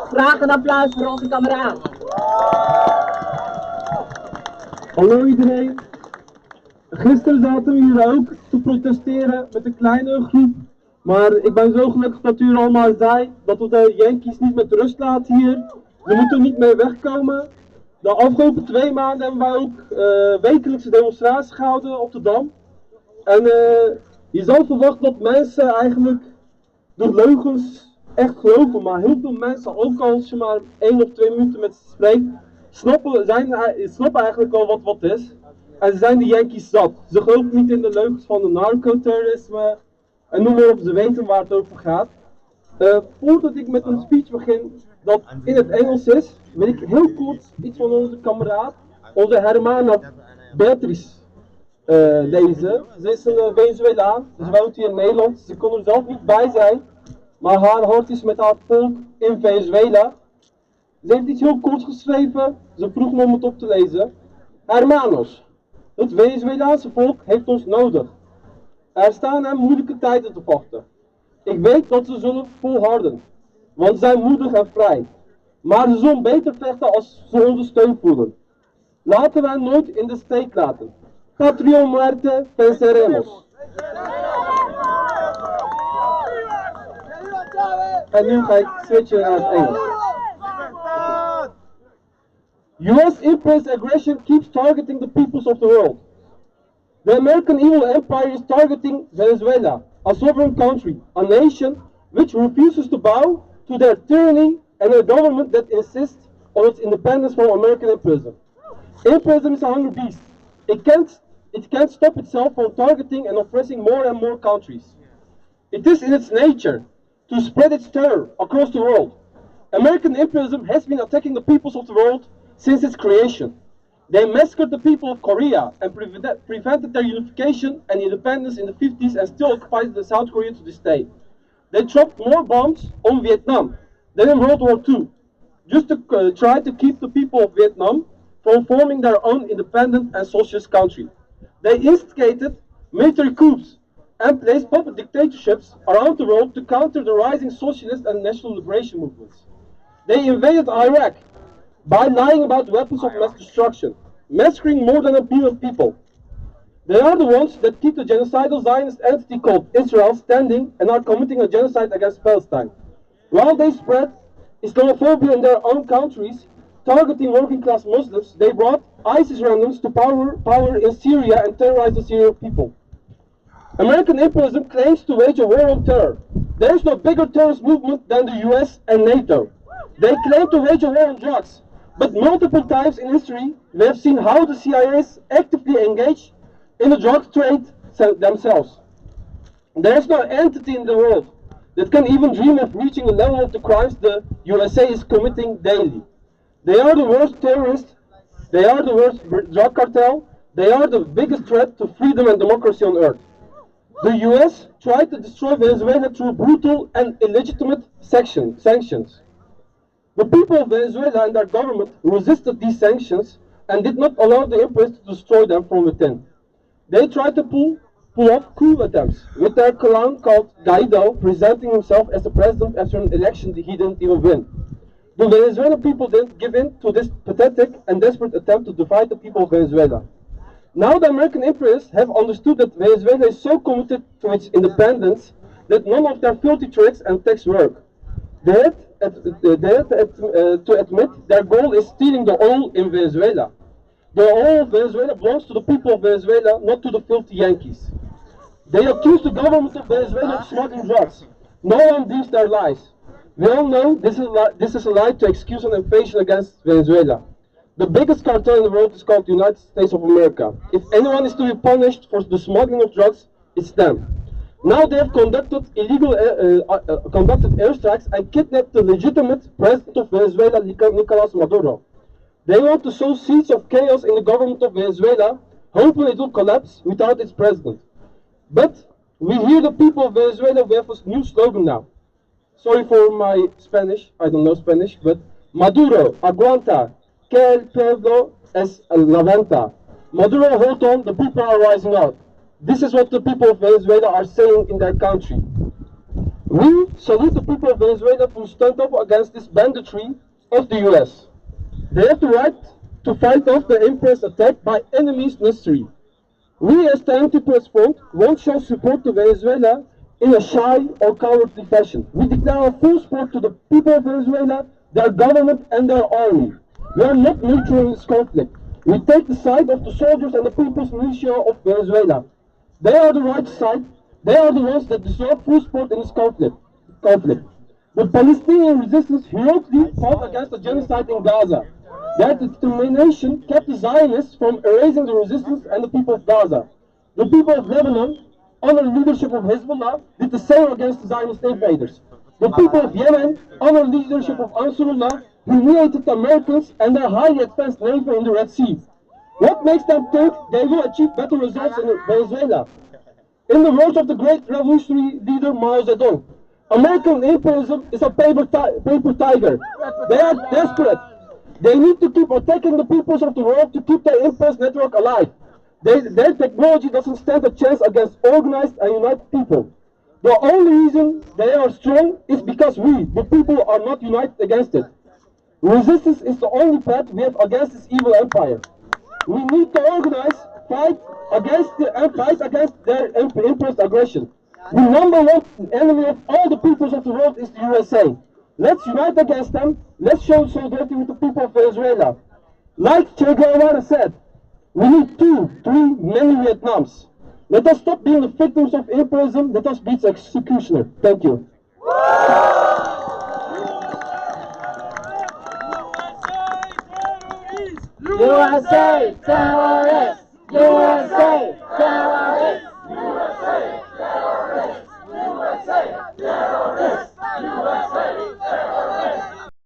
Graag een applaus voor onze kameraad. Hallo iedereen. Gisteren zaten we hier ook te protesteren met een kleine groep. Maar ik ben zo gelukkig dat u er allemaal zei dat we de Yankees niet met rust laten hier. We moeten niet mee wegkomen. De afgelopen 2 maanden hebben wij ook wekelijkse demonstraties gehouden op de Dam. En je zou verwachten dat mensen eigenlijk de leugens echt geloven. Maar heel veel mensen, ook als je maar 1 of 2 minuten met ze spreekt, snappen eigenlijk al wat is. En ze zijn de Yankees zat. Ze geloven niet in de leugens van de narcoterrorisme. En noem maar op, ze weten waar het over gaat. Voordat ik met een speech begin dat in het Engels is, wil ik heel kort iets van onze kameraad, onze Hermana Beatrice, lezen. Ze is een Venezuelaan, ze woont hier in Nederland. Ze kon er zelf niet bij zijn, maar haar hart is met haar volk in Venezuela. Ze heeft iets heel kort geschreven, ze vroeg me om het op te lezen. Hermanos, het Venezolaanse volk heeft ons nodig. Er staan hem moeilijke tijden te wachten. Ik weet dat ze zullen volharden, want ze zijn moedig en vrij. Maar ze zullen beter vechten als ze onze steun voelen. Laten we hen nooit in de steek laten. Patria muerte, venceremos. En nu ga ik switchen naar het Engels. US imperialist aggression keeps targeting the peoples of the world. The American evil empire is targeting Venezuela, a sovereign country, a nation which refuses to bow to their tyranny and a government that insists on its independence from American imperialism. Imperialism is a hungry beast. It can't stop itself from targeting and oppressing more and more countries. It is in its nature to spread its terror across the world. American imperialism has been attacking the peoples of the world since its creation. They massacred the people of Korea and prevented their unification and independence in the 50s and still occupies the South Korea to this day. They dropped more bombs on Vietnam than in World War II, just to try to keep the people of Vietnam from forming their own independent and socialist country. They instigated military coups and placed puppet dictatorships around the world to counter the rising socialist and national liberation movements. They invaded Iraq by lying about weapons of mass destruction, massacring more than 1 billion people. They are the ones that keep the genocidal Zionist entity called Israel standing and are committing a genocide against Palestine. While they spread Islamophobia in their own countries, targeting working class Muslims, they brought ISIS randoms to power in Syria and terrorized the Syrian people. American imperialism claims to wage a war on terror. There is no bigger terrorist movement than the US and NATO. They claim to wage a war on drugs. But multiple times in history, we have seen how the CIAs actively engage in the drug trade themselves. There is no entity in the world that can even dream of reaching the level of the crimes the USA is committing daily. They are the worst terrorists, they are the worst drug cartel, they are the biggest threat to freedom and democracy on earth. The US tried to destroy Venezuela through brutal and illegitimate sanctions. The people of Venezuela and their government resisted these sanctions and did not allow the imperialists to destroy them from within. They tried to pull off coup attempts, with their clown called Guaido presenting himself as the president after an election that he didn't even win. The Venezuelan people didn't give in to this pathetic and desperate attempt to divide the people of Venezuela. Now the American imperialists have understood that Venezuela is so committed to its independence that none of their filthy tricks and attacks work. They had to admit their goal is stealing the oil in Venezuela. The oil of Venezuela belongs to the people of Venezuela, not to the filthy Yankees. They accuse the government of Venezuela of smuggling drugs. No one believes their lies. We all know this is a lie to excuse an invasion against Venezuela. The biggest cartel in the world is called the United States of America. If anyone is to be punished for the smuggling of drugs, it's them. Now they have conducted airstrikes and kidnapped the legitimate president of Venezuela, Nicolas Maduro. They want to sow seeds of chaos in the government of Venezuela, hoping it will collapse without its president. But we hear the people of Venezuela, we have a new slogan now. Sorry for my Spanish, I don't know Spanish, but Maduro, aguanta, que el pueblo es levanta. Maduro, hold on, the people are rising up. This is what the people of Venezuela are saying in their country. We salute the people of Venezuela who stand up against this banditry of the US. They have the right to fight off the Emperor's attack by any means necessary. We as the Anti Imperialistisch Front won't show support to Venezuela in a shy or cowardly fashion. We declare our full support to the people of Venezuela, their government and their army. We are not neutral in this conflict. We take the side of the soldiers and the people's militia of Venezuela. They are the right side. They are the ones that deserve full support in this conflict. The Palestinian resistance heroically fought against the genocide in Gaza. Their determination kept the Zionists from erasing the resistance and the people of Gaza. The people of Lebanon, under the leadership of Hezbollah, did the same against the Zionist invaders. The people of Yemen, under the leadership of Ansarullah, humiliated the Americans and their highly advanced navy in the Red Sea. What makes them think they will achieve better results in Venezuela? In the words of the great revolutionary leader Mao Zedong, American imperialism is a paper tiger. They are desperate. They need to keep attacking the peoples of the world to keep their imperialist network alive. Their technology doesn't stand a chance against organized and united people. The only reason they are strong is because we, the people, are not united against it. Resistance is the only path we have against this evil empire. We need to organize, fight against their imperialist aggression. The number one enemy of all the peoples of the world is the USA. Let's unite against them. Let's show solidarity with the people of Venezuela. Like Che Guevara said, we need 2, 3, many Vietnams. Let us stop being the victims of imperialism. Let us be its executioner. Thank you. USA terrorists! USA